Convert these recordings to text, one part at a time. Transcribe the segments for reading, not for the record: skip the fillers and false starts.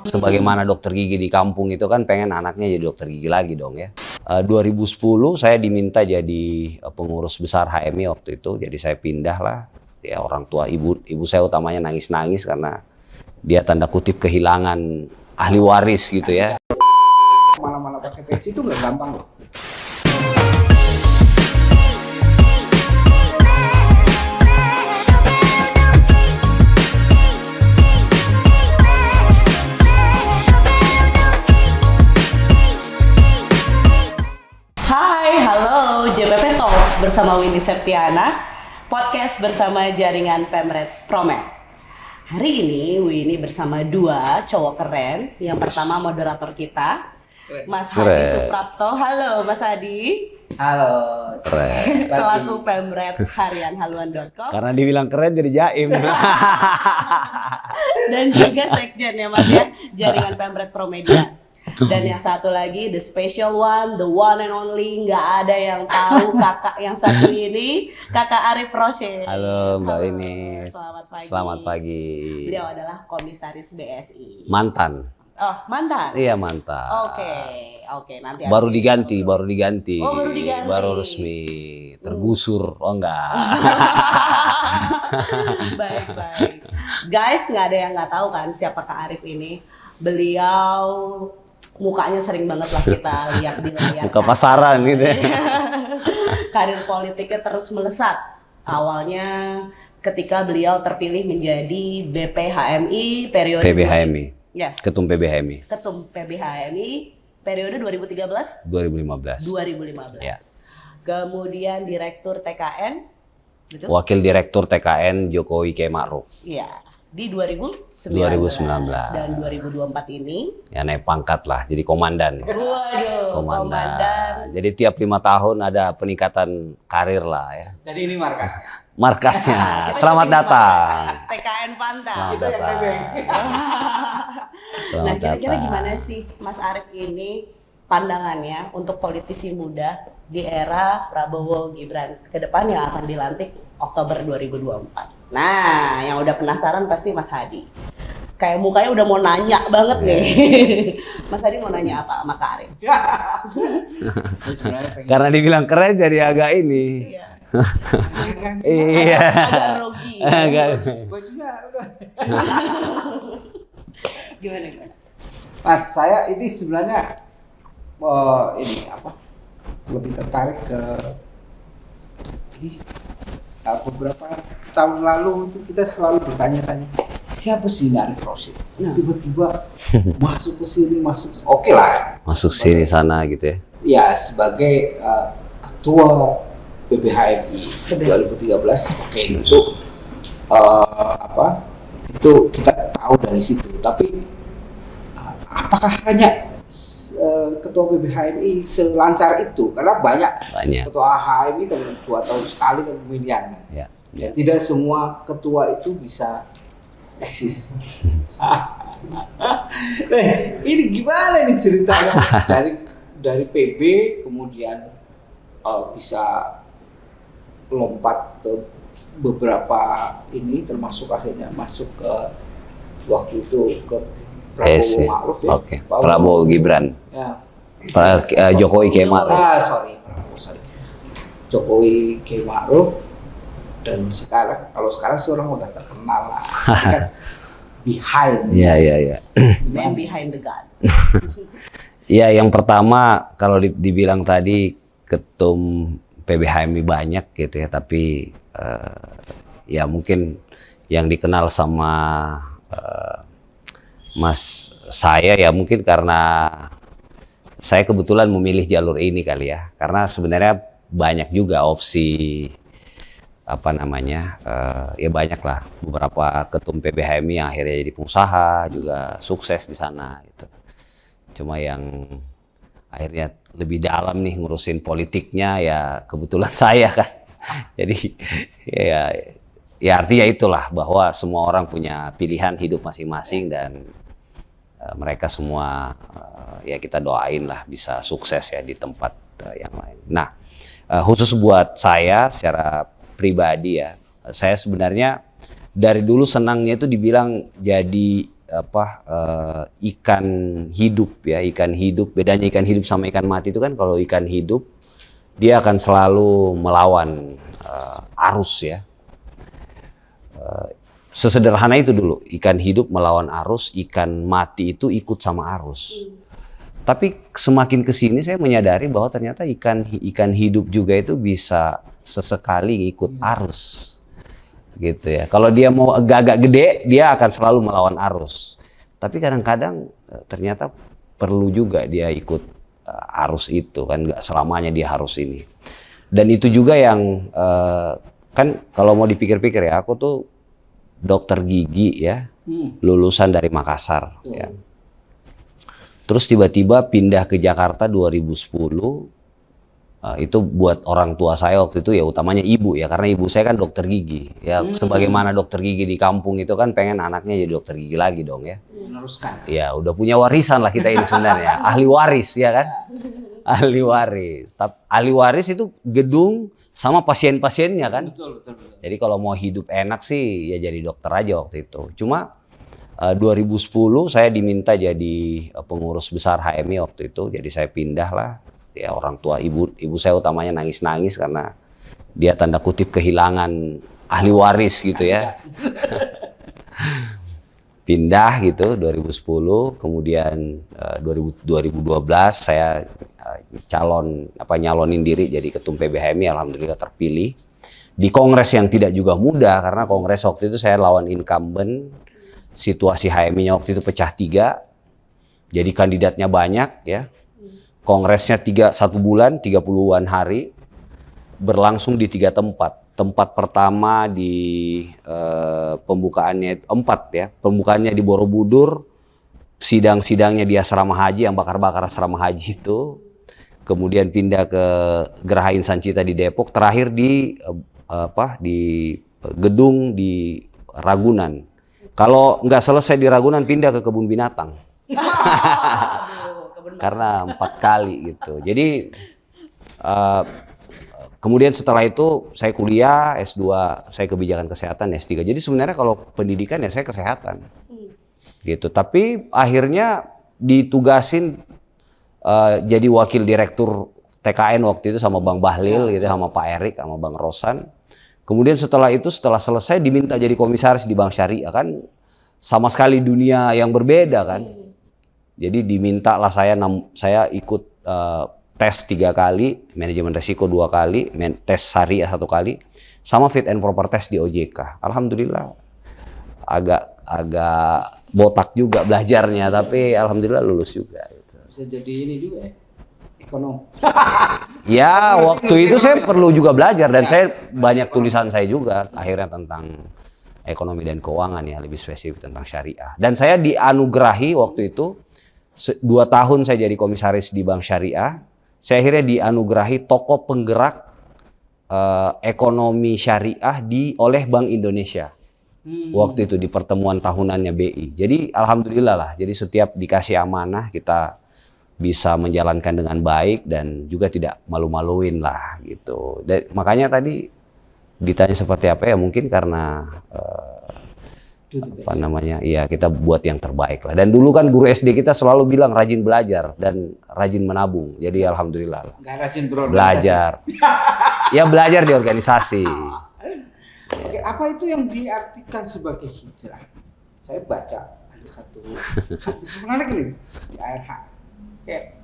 Sebagaimana dokter gigi di kampung itu kan pengen anaknya jadi dokter gigi lagi dong ya. 2010 saya diminta jadi pengurus besar HMI waktu itu, jadi saya pindah lah. Ya orang tua ibu saya utamanya nangis-nangis karena dia tanda kutip kehilangan ahli waris gitu ya. Malah pakai peci itu nggak gampang loh. Hai, halo, JPP Talks bersama Winnie Septiana, podcast bersama jaringan Pemret Promed. Hari ini Winnie bersama dua cowok keren. Yang pertama moderator kita, Mas Hadi Suprapto. Halo Mas Hadi. Halo. Keren. Selaku Pemret Harian Haluan.com. Karena dibilang keren jadi jaim. Dan juga sekjen ya Mas ya, jaringan Pemret Promedia. Dan yang satu lagi, the special one, the one and only, nggak ada yang tahu kakak yang satu ini, kakak Arif Rosyid. Halo Mbak ini. Selamat pagi. Selamat pagi. Beliau adalah komisaris BSI. Mantan. Oh, mantan? Iya mantan. Oke, nanti. Baru diganti. Oh, baru diganti. Baru resmi. Tergusur. Oh enggak. Baik. Guys, nggak ada yang nggak tahu kan siapa Kak Arif ini. Beliau mukanya sering banget lah kita lihat di layar. Buka pasaran gitu ya. Karir politiknya terus melesat. Awalnya ketika beliau terpilih menjadi BPHMI periode PBHMI. Ya. Ketum PBHMI. Ketum PBHMI periode 2013 2015. Ya. Kemudian Direktur TKN, betul? Wakil Direktur TKN Jokowi K. Ma'ruf. Iya. Di 2019 dan 2024 ini ya naik pangkat lah jadi komandan. Waduh, komandan. Jadi tiap 5 tahun ada peningkatan karir lah ya. Jadi ini markasnya. Markasnya. Selamat datang. TKN Panta. Selamat datang. Nah, kira-kira gimana sih Mas Arif ini pandangannya untuk politisi muda di era Prabowo Gibran ke depan yang akan dilantik Oktober 2024. Nah, yang udah penasaran pasti Mas Hadi. Kayak mukanya udah mau nanya banget nih. Mas Hadi mau nanya apa sama Kak Arif? Karena dibilang keren jadi agak ini. Iya. Iya. Agak grogi. Bajunya udah. Gimana? Mas, saya ini sebenarnya lebih tertarik ke ini beberapa tahun lalu itu kita selalu bertanya-tanya siapa sih Arif Rosyid? Tiba-tiba masuk ke sini, oke lah. Masuk sini sana gitu ya. Ya sebagai ketua PBHMI 2013, oke itu itu kita tahu dari situ. Tapi apakah hanya ketua PBHMI selancar itu? Karena banyak. Ketua HMI kan 2 tahun sekali kan pemilihan. Ya. Tidak semua ketua itu bisa eksis. Ini gimana nih ceritanya dari PB kemudian bisa lompat ke beberapa ini termasuk akhirnya masuk ke waktu itu ke Prabowo Ma'ruf ya. Oke. Prabowo Gibran. Ya. Jokowi K. Ma'ruf. Jokowi K. Ma'ruf. Dan kalau sekarang sih orang udah terkenal lah. Kan behind. Iya. Man behind the gun. Ya, yang pertama kalau dibilang tadi ketum PBHMI banyak gitu ya, tapi ya mungkin yang dikenal sama Mas saya ya mungkin karena saya kebetulan memilih jalur ini kali ya, karena sebenarnya banyak juga opsi ya banyak lah beberapa ketum PBHMI yang akhirnya jadi pengusaha juga sukses di sana gitu. Cuma yang akhirnya lebih dalam nih ngurusin politiknya ya kebetulan saya kan. Jadi ya artinya itulah bahwa semua orang punya pilihan hidup masing-masing dan mereka semua ya kita doain lah bisa sukses ya di tempat yang lain. Nah, khusus buat saya secara pribadi ya, saya sebenarnya dari dulu senangnya itu dibilang jadi ikan hidup ya, ikan hidup. Bedanya ikan hidup sama ikan mati itu kan, kalau ikan hidup dia akan selalu melawan arus ya. Sesederhana itu dulu, ikan hidup melawan arus, ikan mati itu ikut sama arus. Tapi semakin kesini saya menyadari bahwa ternyata ikan hidup juga itu bisa sesekali ikut arus, gitu ya. Kalau dia mau agak-agak gede, dia akan selalu melawan arus. Tapi kadang-kadang ternyata perlu juga dia ikut arus itu, kan nggak selamanya dia harus ini. Dan itu juga yang kan kalau mau dipikir-pikir ya, aku tuh dokter gigi ya, lulusan dari Makassar ya. Terus tiba-tiba pindah ke Jakarta 2010, itu buat orang tua saya waktu itu ya, utamanya ibu ya, karena ibu saya kan dokter gigi ya. Sebagaimana dokter gigi di kampung itu kan pengen anaknya jadi dokter gigi lagi dong ya. Meneruskan. Ya udah punya warisan lah kita ini sebenarnya, ahli waris ya kan. Ahli waris. Ahli waris itu gedung sama pasien-pasiennya kan. Betul. Jadi kalau mau hidup enak sih ya jadi dokter aja waktu itu. Cuma 2010 saya diminta jadi pengurus besar HMI waktu itu. Jadi saya pindah lah. Ya orang tua ibu saya utamanya nangis-nangis karena dia tanda kutip kehilangan ahli waris gitu ya. Pindah gitu 2010, kemudian 2012 saya nyalonin diri jadi ketum PBHMI, alhamdulillah terpilih. Di kongres yang tidak juga mudah, karena kongres waktu itu saya lawan incumbent, situasi HMI-nya waktu itu pecah 3, jadi kandidatnya banyak ya. Kongresnya 1 bulan, 30-an hari, berlangsung di 3 tempat. Tempat pertama di pembukaannya 4 ya, pembukaannya di Borobudur, sidang-sidangnya di asrama haji, yang bakar-bakar asrama haji itu. Kemudian pindah ke Geraha Insan Cita di Depok, terakhir di gedung di Ragunan. Kalau nggak selesai di Ragunan pindah ke kebun binatang. Karena 4 kali gitu. Jadi kemudian setelah itu saya kuliah S2, saya kebijakan kesehatan S3. Jadi sebenarnya kalau pendidikan ya saya kesehatan. Gitu. Tapi akhirnya ditugasin jadi wakil direktur TKN waktu itu sama Bang Bahlil gitu, sama Pak Erik, sama Bang Rosan. Kemudian setelah itu, setelah selesai diminta jadi komisaris di Bank Syariah, kan sama sekali dunia yang berbeda kan. Jadi diminta lah saya ikut tes 3 kali, manajemen resiko 2 kali, tes syariah 1 kali, sama fit and proper test di OJK. Alhamdulillah agak botak juga belajarnya, tapi alhamdulillah lulus juga. Gitu. Bisa jadi ini juga ya, ekonom. Ya waktu itu saya perlu juga belajar, dan saya banyak tulisan saya juga akhirnya tentang ekonomi dan keuangan ya, lebih spesifik tentang syariah. Dan saya dianugerahi waktu itu 2 tahun saya jadi komisaris di Bank Syariah. Saya akhirnya dianugerahi tokoh penggerak ekonomi syariah oleh Bank Indonesia. Waktu itu di pertemuan tahunannya BI. Jadi alhamdulillah lah. Jadi setiap dikasih amanah kita bisa menjalankan dengan baik dan juga tidak malu-maluin lah gitu. Dan makanya tadi ditanya seperti apa ya, mungkin karena ya kita buat yang terbaik lah. Dan dulu kan guru SD kita selalu bilang rajin belajar dan rajin menabung. Jadi alhamdulillah lah. Nggak rajin berorganisasi. Belajar. Ya belajar di organisasi. Oke, apa itu yang diartikan sebagai hijrah? Saya baca ada satu artikel menarik ini di ARH. Kayak,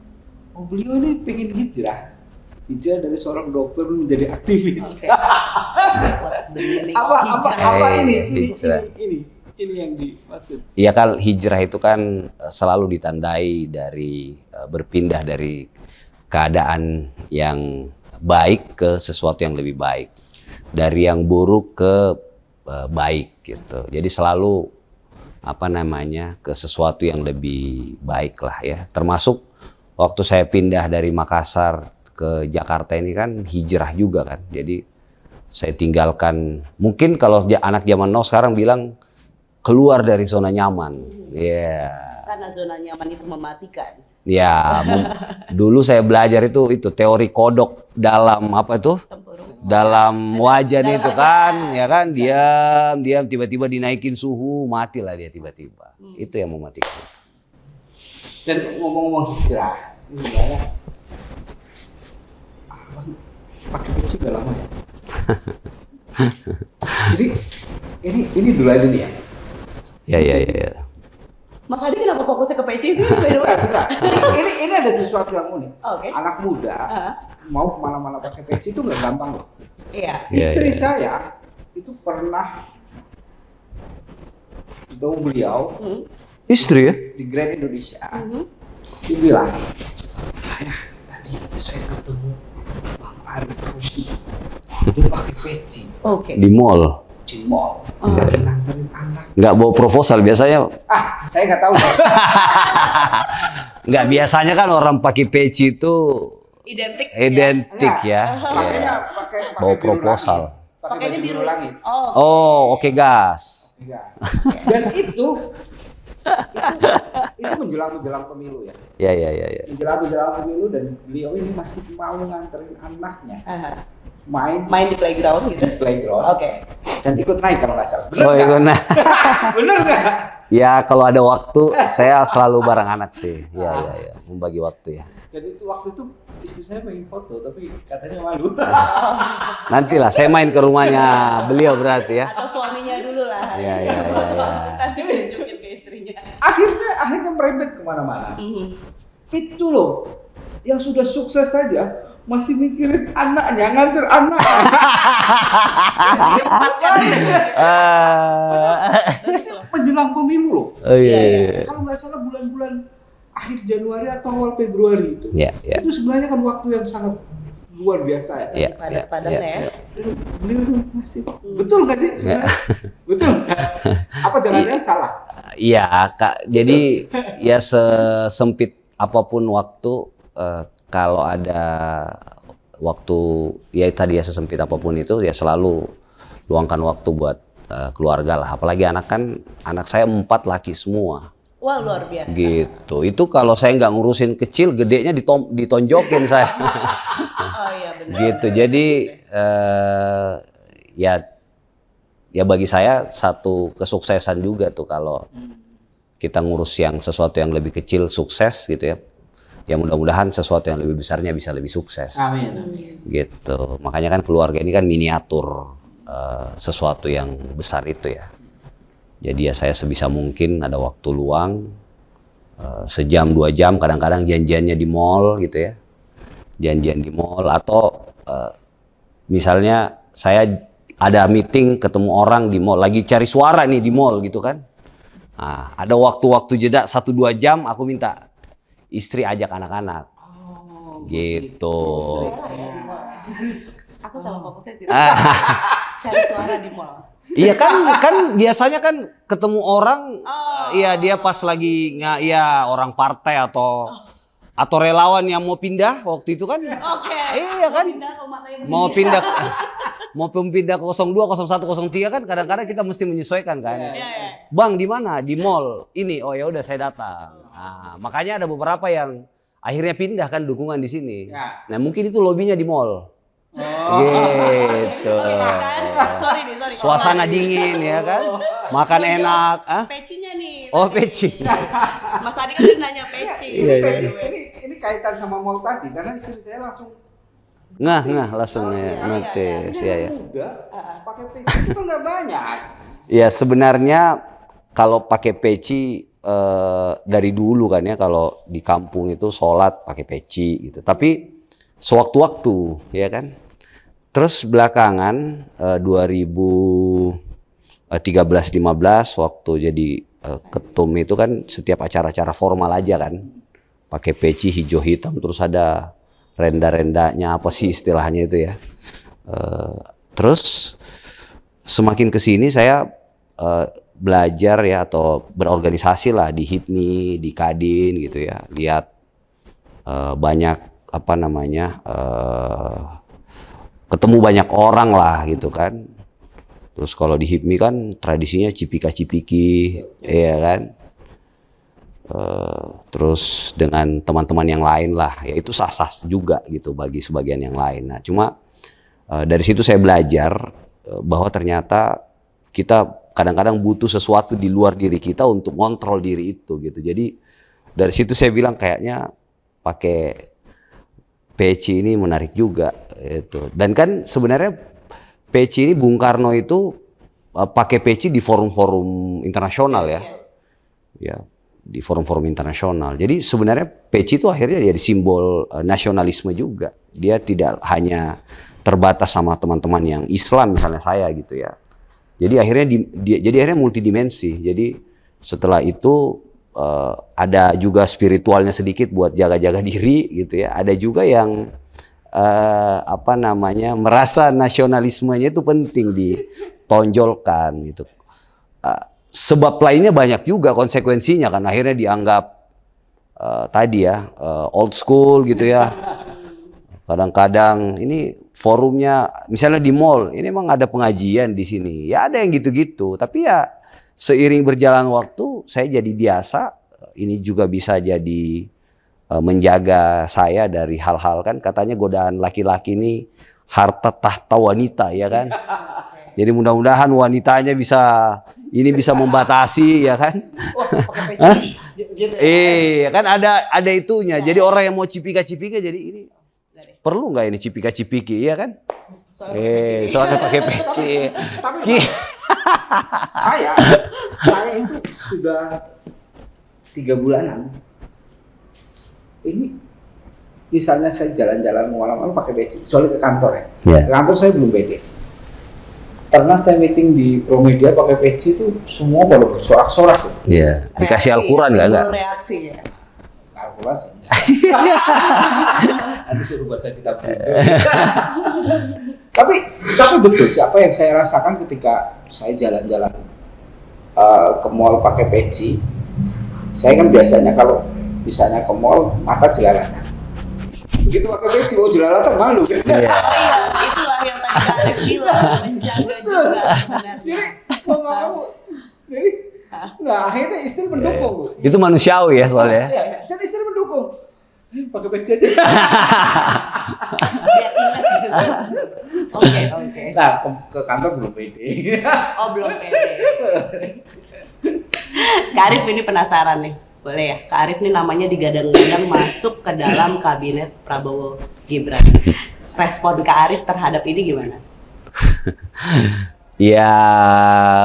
beliau ini pengen hijrah dari seorang dokter menjadi aktivis. Okay. apa ini yang dimaksud? Iya kan, hijrah itu kan selalu ditandai dari berpindah dari keadaan yang baik ke sesuatu yang lebih baik, dari yang buruk ke baik gitu. Jadi selalu ke sesuatu yang lebih baik lah ya. Termasuk waktu saya pindah dari Makassar ke Jakarta ini kan hijrah juga kan. Jadi saya tinggalkan, mungkin kalau anak zaman now sekarang bilang keluar dari zona nyaman. Karena zona nyaman itu mematikan. Ya, dulu saya belajar itu teori kodok dalam apa itu? Tempurung. Dalam wajan Dalam itu wajan. kan, ya kan, diam tiba-tiba dinaikin suhu, matilah dia tiba-tiba. Itu yang mematikan. Dan ngomong-ngomong hijrah, ini sebenarnya pakai peci udah lama ya. Jadi ini dulu aja nih ya. Ya. Mas Adi kenapa fokusnya ke peci sih? By the way? Sudah. Ini ada sesuatu yang unik. Oke. Anak muda mau kemana-mana pakai peci itu nggak gampang loh. Iya. Istri saya itu pernah ketemu beliau Istri ya? di Grand Indonesia. Dia bilang, ayah tadi saya ketemu Bang Arif Rusdi. Dia pakai peci Oke. Di mall. di mall. Lagi nganterin anak. Nggak bawa proposal biasanya. Saya nggak tahu. Bang. Nggak, biasanya kan orang pakai peci itu Identik. identik Enggak, ya. Makanya Ya. pakai Bawa biru proposal. langit. Pakai Pakainya baju biru biru langit. Oh. Oh, oke gas. Iya. Dan itu menjelang pemilu ya. Ya. Menjelang pemilu dan beliau ini masih mau nganterin anaknya Aha. main Di playground gitu. di playground Oke. dan ikut naik kalau nggak salah. Bener Oh, nggak? iya, nah. Bener nggak? Ya, kalau ada waktu saya selalu bareng anak sih. Ya. Membagi waktu ya. Dan itu waktu itu istri saya pengen foto tapi katanya malu. Nantilah saya main ke rumahnya beliau berarti ya. Atau suaminya dulu lah. Iya. Nanti tunjukin ke istrinya. akhirnya merembet kemana-mana. Itu loh yang sudah sukses saja masih mikirin anaknya, nganter anak. Menjelang pemilu loh. Oh iya. Kalau nggak salah bulan-bulan akhir Januari atau awal Februari itu. Iya. Itu sebenarnya kan waktu yang sangat luar biasa ya. Iya. Padat-padatnya ya. Dan beliau masih betul nggak sih sebenarnya? Betul. Apa jangan-jangan salah? Iya, Kak. Jadi ya sesempit apapun waktu, kalau ada waktu ya tadi ya sesempit apapun itu ya selalu luangkan waktu buat keluarga lah. Apalagi anak saya 4 laki semua. Wah, luar biasa. Gitu. Itu kalau saya nggak ngurusin kecil, gedenya ditonjokin saya. Oh iya benar. Gitu. Jadi ya bagi saya satu kesuksesan juga tuh kalau kita ngurus yang sesuatu yang lebih kecil sukses gitu ya. Ya mudah-mudahan sesuatu yang lebih besarnya bisa lebih sukses. Amin. Gitu. Makanya kan keluarga ini kan miniatur sesuatu yang besar itu ya. Jadi ya saya sebisa mungkin ada waktu luang, sejam 2 jam, kadang-kadang janjiannya di mall gitu ya. Janjian di mall atau misalnya saya ada meeting ketemu orang di mall, lagi cari suara nih di mall gitu kan. Nah, ada waktu-waktu jeda 1-2 jam aku minta istri ajak anak-anak. Gitu. Aku tahu fokusnya sih. Cari suara di mall. Iya kan biasanya kan ketemu orang, iya dia pas lagi orang partai atau relawan yang mau pindah waktu itu kan. Oke. Iya kan. Mau pindah ke 02, 01, 03 kan kadang-kadang kita mesti menyesuaikan kan. Iya. Bang di mana? Di mall. Ini. Oh ya udah saya datang. Nah, makanya ada beberapa yang akhirnya pindah kan dukungan di sini. Ya. Nah, mungkin itu lobbynya di mall. Gitu. Sorry. Suasana dingin ya kan. Makan enak. Pecinya nih. Oh, peci. Mas Adi kan nanya peci. Iya. Ini kaitan sama mall tadi karena istri saya langsung Langsung ya notice ya. muda pakai peci itu nggak banyak. Ya sebenarnya kalau pakai peci dari dulu kan ya, kalau di kampung itu sholat pakai peci gitu. Tapi sewaktu-waktu ya kan. Terus belakangan 2013-15 waktu jadi ketum itu kan setiap acara-acara formal aja kan pakai peci hijau hitam, terus ada renda-rendanya apa sih istilahnya itu ya. Terus semakin kesini saya belajar ya atau berorganisasi lah di HIPMI, di Kadin gitu ya. Lihat banyak ketemu banyak orang lah gitu kan. Terus kalau di HIPMI kan tradisinya cipika-cipiki, ya kan. terus dengan teman-teman yang lain lah, ya itu sah-sah juga gitu bagi sebagian yang lain. Nah cuma dari situ saya belajar bahwa ternyata kita kadang-kadang butuh sesuatu di luar diri kita untuk ngontrol diri itu gitu. Jadi dari situ saya bilang kayaknya pakai peci ini menarik juga itu. Dan kan sebenarnya peci ini Bung Karno itu pakai peci di forum-forum internasional ya. Ya, di forum-forum internasional. Jadi sebenarnya peci itu akhirnya jadi simbol nasionalisme juga. Dia tidak hanya terbatas sama teman-teman yang Islam misalnya saya gitu ya. Jadi akhirnya multidimensi. Jadi setelah itu ada juga spiritualnya sedikit buat jaga-jaga diri gitu ya. Ada juga yang merasa nasionalismenya itu penting ditonjolkan gitu. Sebab lainnya banyak juga konsekuensinya kan, akhirnya dianggap old school gitu ya. Kadang-kadang ini forumnya misalnya di mall, ini emang ada pengajian di sini. Ya ada yang gitu-gitu, tapi ya seiring berjalan waktu saya jadi biasa. Ini juga bisa jadi menjaga saya dari hal-hal, kan katanya godaan laki-laki ini harta tahta wanita ya kan. Jadi mudah-mudahan wanitanya bisa membatasi ya kan. Kan ada itunya. Jadi orang yang mau cipika-cipika jadi ini perlu nggak ini cipika-cipiki ya kan? Soalnya pakai peci. Tapi saya itu sudah 3 bulanan. Ini misalnya saya jalan-jalan malam-malam pakai peci, soalnya ke kantor ya. Ke kantor saya belum pede. Pernah saya meeting di Promedia pakai peci itu semua pada bersorak-sorak. Iya. Dikasih Al-Quran nggak? Reaksi ya. Al-Quran sih. Nanti suruh baca kitab. Tapi betul siapa yang saya rasakan ketika saya jalan-jalan ke mall pakai peci. Saya kan biasanya kalau misalnya ke mall mata jelalatan. Begitu pakai peci mau jelalatan malu. Iya, itulah yang tadi Arif bilang, menjaga juga sebenarnya. Jadi, akhirnya istri mendukung. Itu manusiawi ya soalnya. Dan istri mendukung. Pakai peci aja. Biar ingat. Oke. Nah, ke kantor belum pede. Oh, belum pede. Kak Arif ini penasaran nih. Boleh ya, Kak Arif ini namanya digadang-gadang masuk ke dalam kabinet Prabowo Gibran. Respon Kak Arif terhadap ini gimana? Ya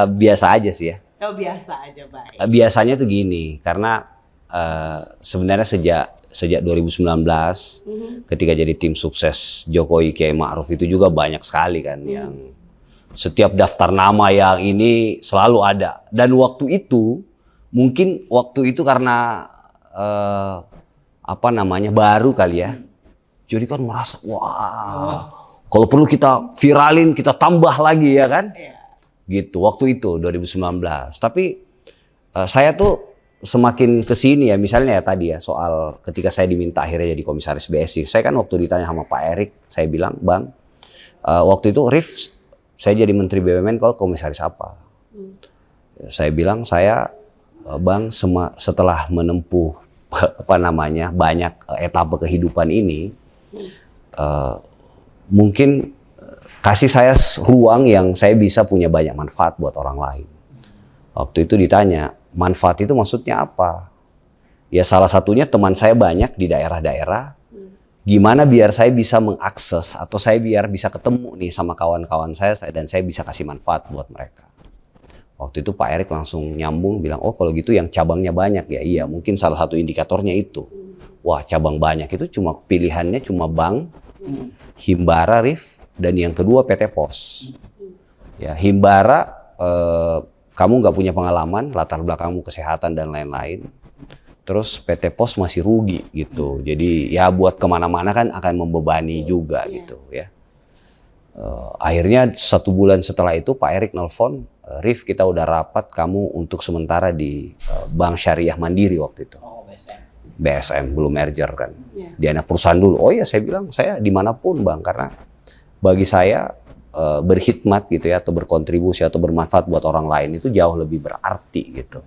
biasa aja sih ya. Oh biasa aja, baik. Biasanya tuh gini, karena sebenarnya sejak 2019 ketika jadi tim sukses Jokowi Kiai Ma'ruf itu juga banyak sekali kan yang setiap daftar nama yang ini selalu ada. Dan waktu itu mungkin karena baru kali ya. Jadi kan merasa wah, kalau perlu kita viralin, kita tambah lagi ya kan. Gitu waktu itu 2019. Tapi saya tuh semakin kesini ya, misalnya ya tadi ya soal ketika saya diminta akhirnya jadi komisaris BSI. Saya kan waktu ditanya sama Pak Erik, saya bilang, Bang, waktu itu Rif, saya jadi Menteri BUMN, kalau komisaris apa? Saya bilang, Bang, setelah menempuh banyak etapa kehidupan ini, mungkin kasih saya ruang yang saya bisa punya banyak manfaat buat orang lain. Waktu itu ditanya, manfaat itu maksudnya apa? Ya salah satunya teman saya banyak di daerah-daerah. Gimana biar saya bisa mengakses atau saya biar bisa ketemu nih sama kawan-kawan saya dan saya bisa kasih manfaat buat mereka. Waktu itu Pak Erik langsung nyambung bilang, oh kalau gitu yang cabangnya banyak ya. Iya, mungkin salah satu indikatornya itu. Wah, cabang banyak itu pilihannya cuma bank, Himbara, Rif, dan yang kedua PT Pos. Ya, Himbara kamu nggak punya pengalaman, latar belakangmu kesehatan dan lain-lain. Terus PT Pos masih rugi gitu. Jadi ya buat kemana-mana kan akan membebani juga gitu ya. Akhirnya 1 bulan setelah itu Pak Erik nelpon, Rif kita udah rapat kamu untuk sementara di Bank Syariah Mandiri waktu itu. Oh, BSM belum merger kan. Di anak perusahaan dulu. Oh ya saya bilang saya dimanapun Bang, karena bagi saya berkhidmat gitu ya atau berkontribusi atau bermanfaat buat orang lain itu jauh lebih berarti gitu.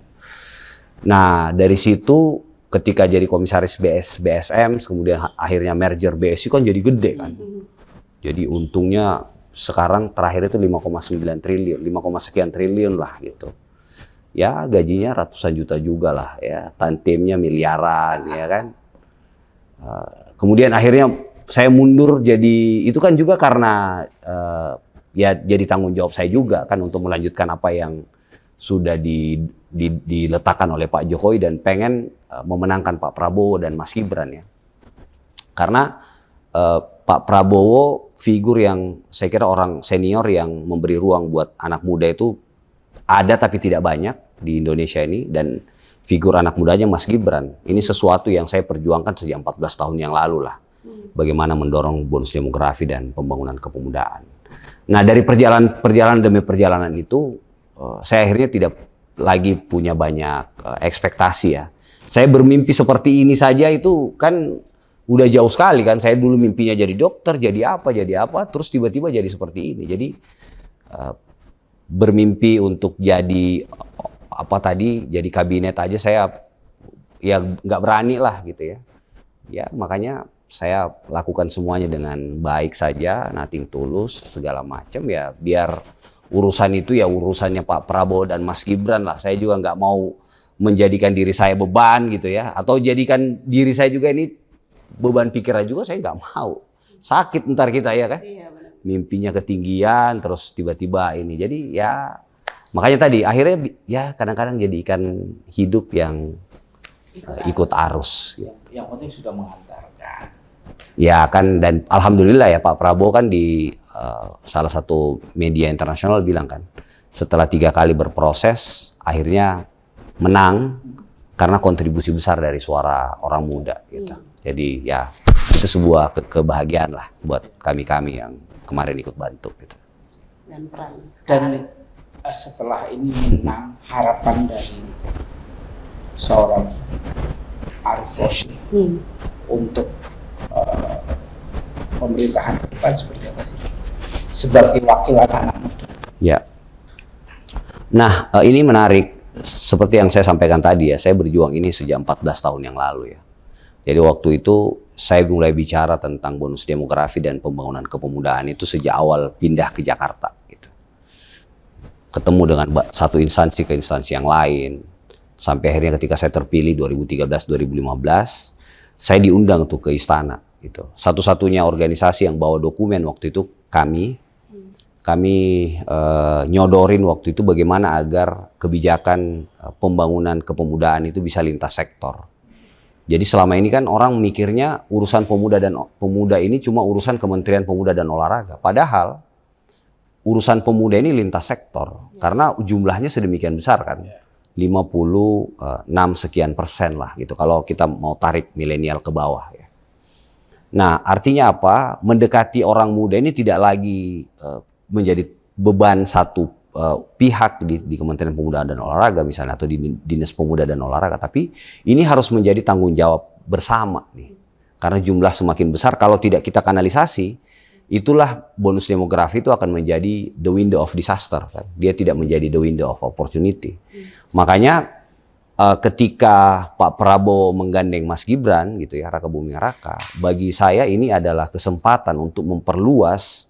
Nah dari situ ketika jadi komisaris BSM, kemudian akhirnya merger BSI kan jadi gede kan. Jadi untungnya sekarang terakhir itu 5,9 triliun, 5, sekian triliun lah gitu. Ya gajinya ratusan juta juga lah ya, tantimnya miliaran ya kan. Kemudian akhirnya saya mundur jadi, itu kan juga karena ya jadi tanggung jawab saya juga kan untuk melanjutkan apa yang sudah diletakkan oleh Pak Jokowi dan pengen memenangkan Pak Prabowo dan Mas Gibran ya. Karena Pak Prabowo figur yang saya kira orang senior yang memberi ruang buat anak muda itu ada tapi tidak banyak di Indonesia ini, dan figur anak mudanya Mas Gibran ini sesuatu yang saya perjuangkan sejak 14 tahun yang lalu lah. Bagaimana mendorong bonus demografi dan pembangunan kepemudaan. Nah dari perjalanan demi perjalanan itu saya akhirnya tidak lagi punya banyak ekspektasi ya. Saya bermimpi seperti ini saja itu kan udah jauh sekali kan. Saya dulu mimpinya jadi dokter, jadi apa, terus tiba-tiba jadi seperti ini. Jadi bermimpi untuk jadi jadi kabinet aja saya ya nggak berani lah gitu ya. Ya makanya saya lakukan semuanya dengan baik saja, nothing tulus, segala macam ya biar urusan itu ya urusannya Pak Prabowo dan Mas Gibran lah. Saya juga nggak mau menjadikan diri saya beban gitu ya. Atau jadikan diri saya juga ini beban pikiran juga, saya nggak mau. Sakit ntar kita ya kan. Iya, benar. Mimpinya ketinggian terus tiba-tiba ini. Jadi ya makanya tadi akhirnya ya kadang-kadang jadi ikan hidup yang ikut arus. Gitu. Yang penting sudah mengantarkan. Ya kan, dan alhamdulillah ya Pak Prabowo kan di salah satu media internasional bilang kan setelah 3 kali berproses akhirnya menang karena kontribusi besar dari suara orang muda gitu. Jadi ya itu sebuah kebahagiaan lah buat kami yang kemarin ikut bantu gitu. Dan setelah ini menang, harapan dari seorang Arief Rashid untuk pemerintahan ke depan seperti apa sih? Sebagai wakil anak-anak muda. Ya. Nah, ini menarik. Seperti yang saya sampaikan tadi ya, saya berjuang ini sejak 14 tahun yang lalu ya. Jadi waktu itu saya mulai bicara tentang bonus demografi dan pembangunan kepemudaan itu sejak awal pindah ke Jakarta gitu. Ketemu dengan satu instansi ke instansi yang lain. Sampai akhirnya ketika saya terpilih 2013-2015, saya diundang tuh ke istana gitu. Satu-satunya organisasi yang bawa dokumen waktu itu kami nyodorin waktu itu bagaimana agar kebijakan pembangunan kepemudaan itu bisa lintas sektor. Jadi selama ini kan orang mikirnya urusan pemuda ini cuma urusan Kementerian Pemuda dan Olahraga. Padahal urusan pemuda ini lintas sektor karena jumlahnya sedemikian besar kan. 56 sekian persen lah gitu kalau kita mau tarik milenial ke bawah ya. Nah artinya apa? Mendekati orang muda ini tidak lagi menjadi beban satu pihak di Kementerian Pemuda dan Olahraga misalnya atau di Dinas Pemuda dan Olahraga, tapi ini harus menjadi tanggung jawab bersama nih. Karena jumlah semakin besar kalau tidak kita kanalisasi, itulah bonus demografi itu akan menjadi the window of disaster kan. Dia tidak menjadi the window of opportunity. Makanya ketika Pak Prabowo menggandeng Mas Gibran gitu ya, Raka Buming Raka, bagi saya ini adalah kesempatan untuk memperluas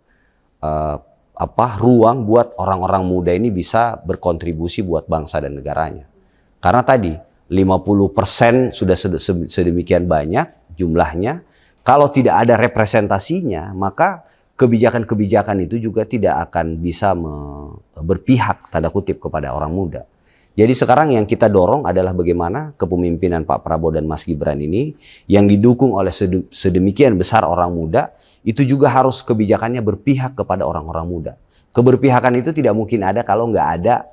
ruang buat orang-orang muda ini bisa berkontribusi buat bangsa dan negaranya. Karena tadi 50% sudah sedemikian banyak jumlahnya, kalau tidak ada representasinya, maka kebijakan-kebijakan itu juga tidak akan bisa berpihak tanda kutip kepada orang muda. Jadi sekarang yang kita dorong adalah bagaimana kepemimpinan Pak Prabowo dan Mas Gibran ini yang didukung oleh sedemikian besar orang muda, itu juga harus kebijakannya berpihak kepada orang-orang muda. Keberpihakan itu tidak mungkin ada kalau nggak ada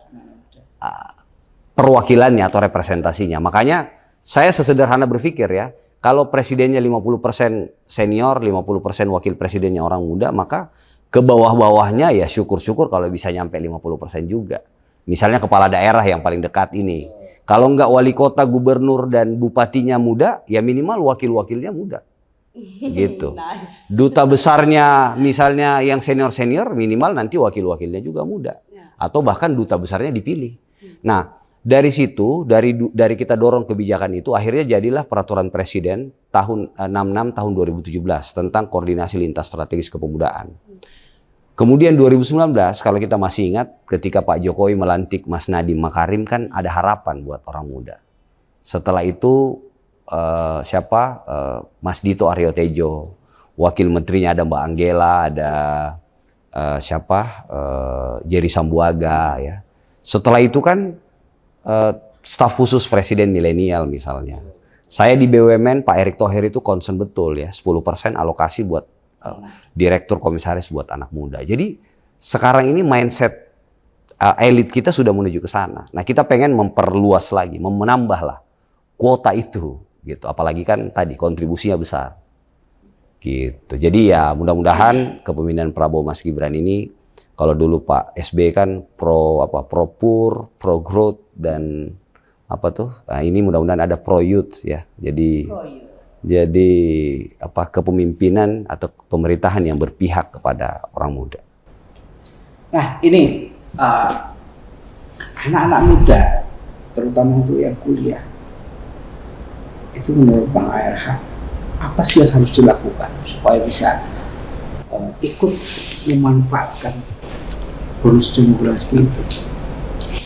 perwakilannya atau representasinya. Makanya saya sesederhana berpikir ya, kalau presidennya 50% senior, 50% wakil presidennya orang muda, maka ke bawah-bawahnya ya syukur-syukur kalau bisa nyampe 50% juga. Misalnya kepala daerah yang paling dekat ini. Kalau nggak wali kota, gubernur, dan bupatinya muda, ya minimal wakil-wakilnya muda. Gitu. Nice. Duta besarnya misalnya yang senior-senior, minimal nanti wakil-wakilnya juga muda. Atau bahkan duta besarnya dipilih. Nah, dari situ, dari kita dorong kebijakan itu, akhirnya jadilah peraturan presiden tahun 66 tahun 2017 tentang koordinasi lintas strategis kepemudaan. Kemudian 2019, kalau kita masih ingat, ketika Pak Jokowi melantik Mas Nadiem Makarim, kan ada harapan buat orang muda. Setelah itu Mas Dito Aryo Tejo, wakil menterinya ada Mbak Anggela, ada Jerry Sambuaga, ya. Setelah itu kan staf khusus presiden milenial misalnya. Saya di BUMN, Pak Erick Thohir itu concern betul ya, 10% alokasi buat direktur komisaris buat anak muda. Jadi sekarang ini mindset elit kita sudah menuju ke sana. Nah, kita pengen memperluas lagi, menambah lah kuota itu gitu. Apalagi kan tadi kontribusinya besar. Gitu. Jadi ya mudah-mudahan kepemimpinan Prabowo Mas Gibran ini, kalau dulu Pak SBY kan pro pur, pro growth dan nah, ini mudah-mudahan ada pro youth ya. Jadi kepemimpinan atau pemerintahan yang berpihak kepada orang muda. Nah, ini anak-anak muda, terutama untuk yang kuliah, itu menurut Bang ARH, apa sih yang harus dilakukan supaya bisa ikut memanfaatkan bonus demografi itu?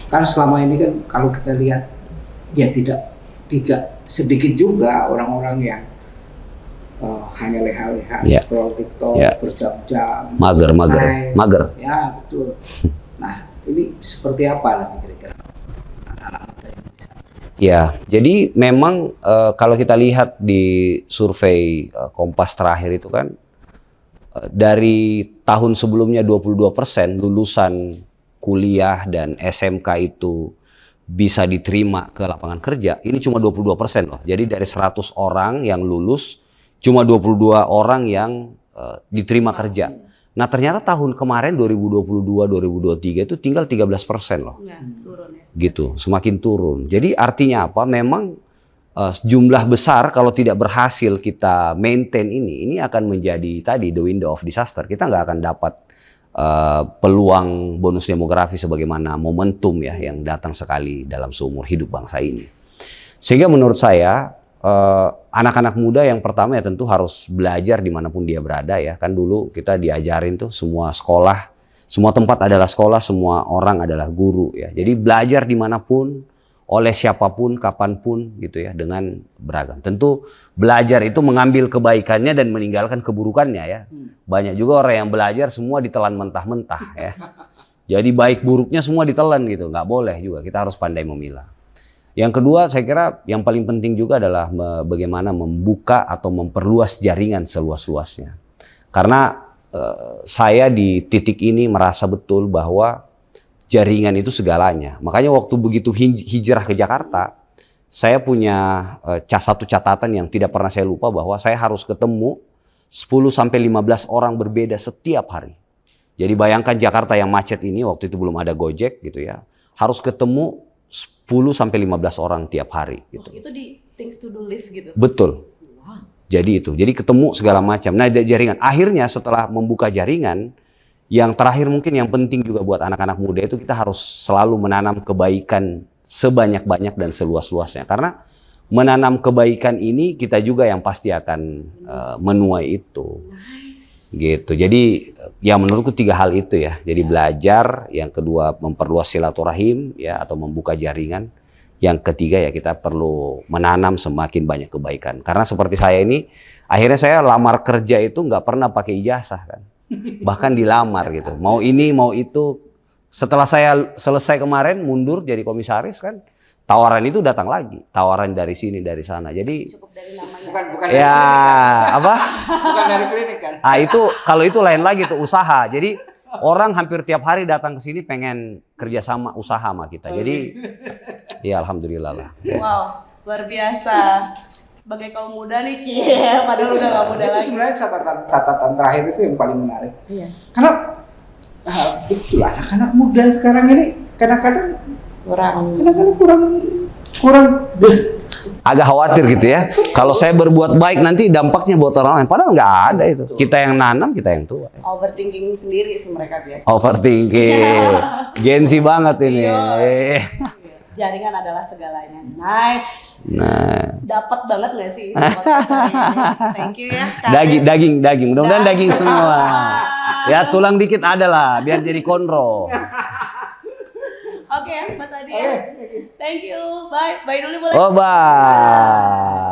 Karena selama ini kan kalau kita lihat, ya tidak sedikit juga orang-orang yang hanya leha-leha scroll TikTok berjam-jam, mager. Ya betul. Nah, ini seperti apa nanti kira-kira anak-anak muda yang bisa? Ya, jadi memang kalau kita lihat di survei Kompas terakhir itu kan dari tahun sebelumnya 22% lulusan kuliah dan SMK itu bisa diterima ke lapangan kerja, ini cuma 22% loh. Jadi dari 100 orang yang lulus, cuma 22 orang yang diterima kerja. Nah, ternyata tahun kemarin 2022-2023 itu tinggal 13% loh. Ya, turun ya. Gitu, semakin turun. Jadi artinya apa? Memang jumlah besar kalau tidak berhasil kita maintain ini akan menjadi tadi the window of disaster. Kita nggak akan dapat peluang bonus demografi sebagaimana momentum ya yang datang sekali dalam seumur hidup bangsa ini. Sehingga menurut saya anak-anak muda yang pertama ya tentu harus belajar dimanapun dia berada ya. Kan dulu kita diajarin tuh semua sekolah, semua tempat adalah sekolah, semua orang adalah guru ya. Jadi belajar dimanapun, oleh siapapun, kapanpun gitu ya, dengan beragam. Tentu belajar itu mengambil kebaikannya dan meninggalkan keburukannya ya. Banyak juga orang yang belajar semua ditelan mentah-mentah ya. Jadi baik buruknya semua ditelan gitu, nggak boleh juga. Kita harus pandai memilah. Yang kedua, saya kira yang paling penting juga adalah bagaimana membuka atau memperluas jaringan seluas-luasnya. Karena saya di titik ini merasa betul bahwa jaringan itu segalanya. Makanya waktu begitu hijrah ke Jakarta, saya punya satu catatan yang tidak pernah saya lupa, bahwa saya harus ketemu 10-15 orang berbeda setiap hari. Jadi bayangkan Jakarta yang macet ini, waktu itu belum ada Gojek gitu ya, harus ketemu 10-15 orang tiap hari. Gitu. Itu di things to do list gitu? Betul. Wow. Jadi ketemu segala macam. Nah, ada jaringan. Akhirnya setelah membuka jaringan, yang terakhir mungkin yang penting juga buat anak-anak muda itu kita harus selalu menanam kebaikan sebanyak-banyak dan seluas-luasnya. Karena menanam kebaikan ini kita juga yang pasti akan menuai itu. Nice. Gitu. Jadi ya menurutku 3 hal itu ya. Jadi belajar, yang kedua memperluas silaturahim ya atau membuka jaringan. Yang ketiga ya kita perlu menanam semakin banyak kebaikan. Karena seperti saya ini, akhirnya saya lamar kerja itu nggak pernah pakai ijazah kan. Bahkan dilamar gitu, mau ini mau itu. Setelah saya selesai kemarin mundur jadi komisaris kan, tawaran itu datang lagi, tawaran dari sini dari sana. Jadi cukup dari namanya. Bukan ya dari klinik. apa? Bukan dari klinik kan? Ah itu kalau itu lain lagi tuh, usaha. Jadi orang hampir tiap hari datang ke sini pengen kerjasama usaha sama kita. Jadi ya alhamdulillah lah. Wow, luar biasa. Sebagai kaum muda nih, padahal udah gak muda itu lagi. Sebenarnya catatan terakhir itu yang paling menarik. Iya. Karena betul anak-anak muda sekarang ini kadang-kadang kurang agak khawatir gitu ya. Kalau saya berbuat baik nanti dampaknya buat orang lain. Padahal nggak ada itu. Kita yang nanam, kita yang tua. Overthinking sendiri sih mereka biasa. Overthinking. Gensi banget ini. jaringan adalah segalanya. Nice. Nah, Dapat banget nggak sih podcast hari ini? Thank you ya. Kak daging. Mudah-mudahan daging semua. Ya, Aduh. tulang dikit ada lah, biar jadi konro. Oke, Mas Adi. Thank you. Bye. Bye dulu boleh. Oh, bye.